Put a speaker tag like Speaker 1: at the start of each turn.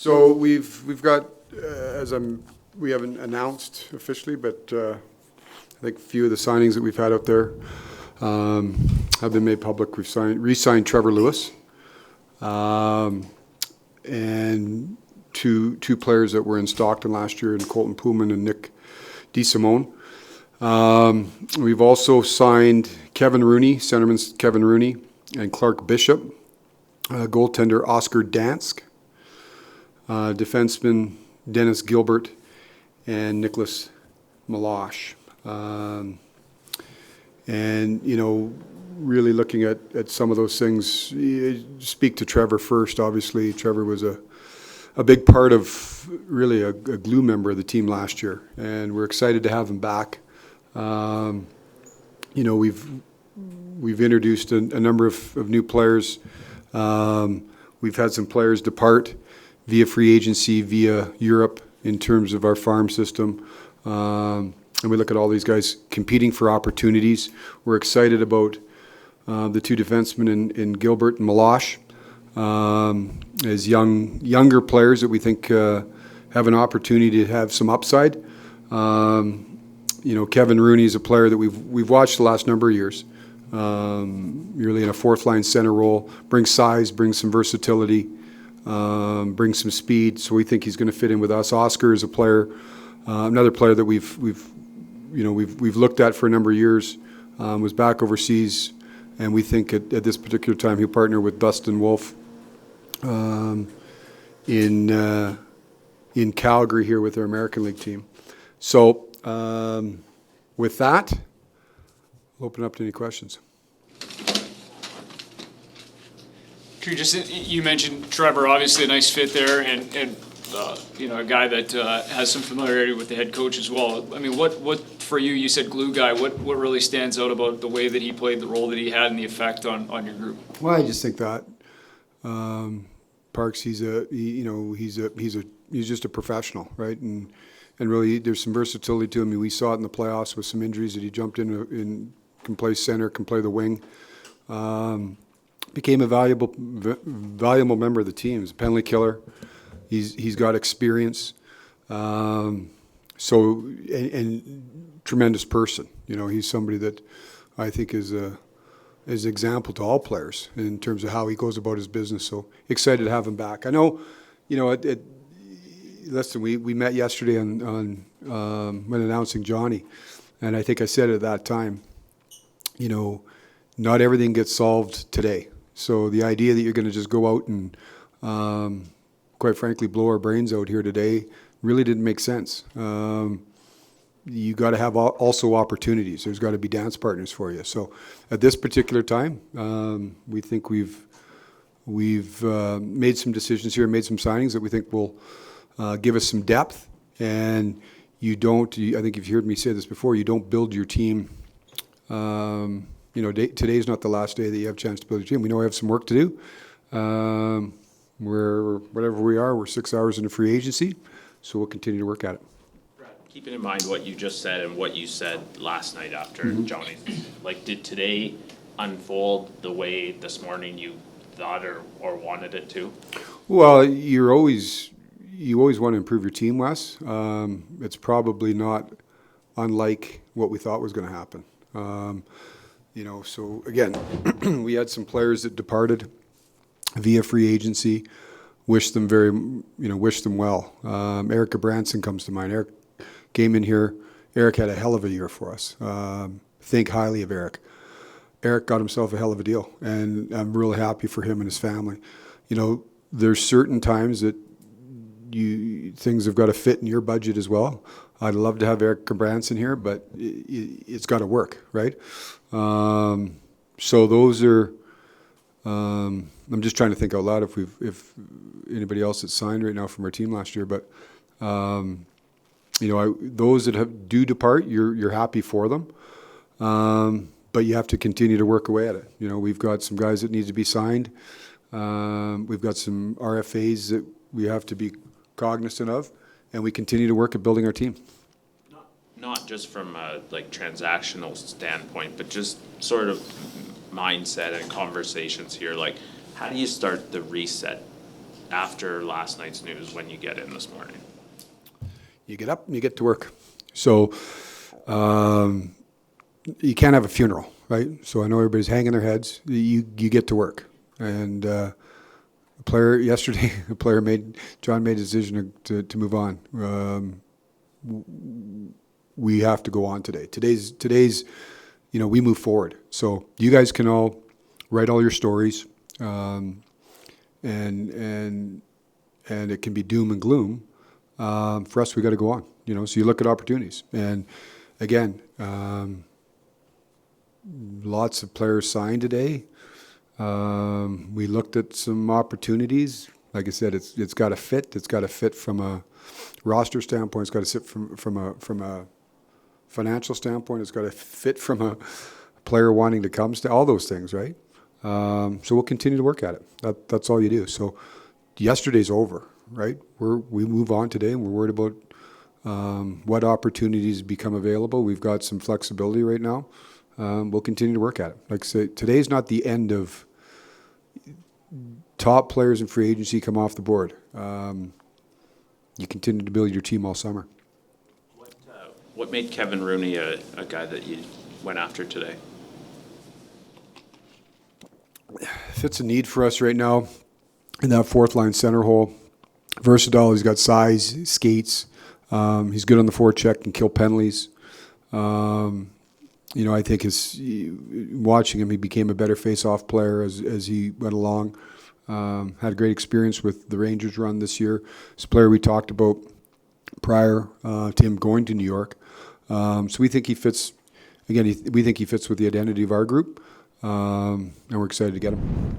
Speaker 1: So we've got we haven't announced officially, but I think a few of the signings that we've had out there have been made public. We've re-signed Trevor Lewis, and two players that were in Stockton last year, and Colton Pullman and Nick DeSimone. We've also signed Kevin Rooney, centerman Kevin Rooney, and Clark Bishop, goaltender Oscar Dansk, defenseman Dennis Gilbert, and Nicholas Milosh. And, you know, really looking at some of those things, speak to Trevor first. Obviously, Trevor was a big part of, really a glue member of the team last year, and we're excited to have him back. You know, we've introduced a number of new players. We've had some players depart via free agency, via Europe, in terms of our farm system. And we look at all these guys competing for opportunities. We're excited about the two defensemen in Gilbert and Milosh as younger players that we think have an opportunity to have some upside. You know, Kevin Rooney is a player that we've watched the last number of years. Really in a fourth line center role, brings size, brings some versatility, brings some speed. So we think he's going to fit in with us. Oscar is a player, another player that we've looked at for a number of years. Was back overseas, and we think at this particular time he'll partner with Dustin Wolf in Calgary here with our American League team. So with that, I'll open up to any questions.
Speaker 2: You mentioned Trevor, obviously a nice fit there, and you know, a guy that has some familiarity with the head coach as well. I mean, what for you? You said glue guy. What really stands out about the way that he played, the role that he had, and the effect on your group?
Speaker 1: Well, I just think that Parks, he's just a professional, right? And really, there's some versatility to him. I mean, we saw it in the playoffs with some injuries that he jumped in, can play center, can play the wing. Became a valuable member of the team. He's a penalty killer. He's got experience. And tremendous person. You know, he's somebody that I think is an example to all players in terms of how he goes about his business. So excited to have him back. I know, you know, listen, we met yesterday on when announcing Johnny, and I think I said at that time, you know, not everything gets solved today. So the idea that you're going to just go out and, quite frankly, blow our brains out here today really didn't make sense. You got to have also opportunities. There's got to be dance partners for you. So at this particular time, we think we've made some decisions here, made some signings that we think will give us some depth. And I think you've heard me say this before, you don't build your team. You know, today's not the last day that you have a chance to build your team. We know we have some work to do. Whatever we are, we're 6 hours into free agency, so we'll continue to work at it.
Speaker 3: Brad, keeping in mind what you just said and what you said last night after Johnny, like, did today unfold the way this morning you thought or wanted it to? Well,
Speaker 1: you always want to improve your team, Wes. It's probably not unlike what we thought was going to happen. You know, so again, we had some players that departed via free agency. Wish them well. Eric Branson comes to mind. Eric came in here. Eric had a hell of a year for us. Think highly of Eric. Eric got himself a hell of a deal, and I'm really happy for him and his family. You know, there's certain times that things have got to fit in your budget as well. I'd love to have Eric Branson here, but it's got to work, right? So those are. I'm just trying to think out loud if anybody else that's signed right now from our team last year, but you know, those that do depart, you're happy for them, but you have to continue to work away at it. You know, we've got some guys that need to be signed. We've got some RFAs that we have to be cognizant of, and we continue to work at building our team.
Speaker 3: Not just from a transactional standpoint, but just sort of mindset and conversations here. Like, how do you start the reset after last night's news when you get in this morning?
Speaker 1: You get up and you get to work. So you can't have a funeral, right? So I know everybody's hanging their heads. You get to work. And yesterday, John made a decision to move on. We have to go on today. Today's, we move forward. So you guys can all write all your stories, and it can be doom and gloom. For us, we got to go on. So you look at opportunities, and again, lots of players signed today. We looked at some opportunities. Like I said, it's got to fit. It's got to fit from a roster standpoint. It's got to fit from a financial standpoint. It's got to fit from a player wanting to come. All those things, right? So we'll continue to work at it. That's all you do. So yesterday's over, right? We move on today, and we're worried about what opportunities become available. We've got some flexibility right now. We'll continue to work at it. Like I say, today's not the end of top players in free agency come off the board. You continue to build your team all summer.
Speaker 3: What made Kevin Rooney a guy that you went after today?
Speaker 1: Fits a need for us right now in that fourth line center hole. Versatile. He's got size, skates. He's good on the forecheck and kill penalties. I think watching him, he became a better face-off player as he went along. Had a great experience with the Rangers run this year. It's a player we talked about prior to him going to New York. So we think he fits. Again, we think he fits with the identity of our group, and we're excited to get him.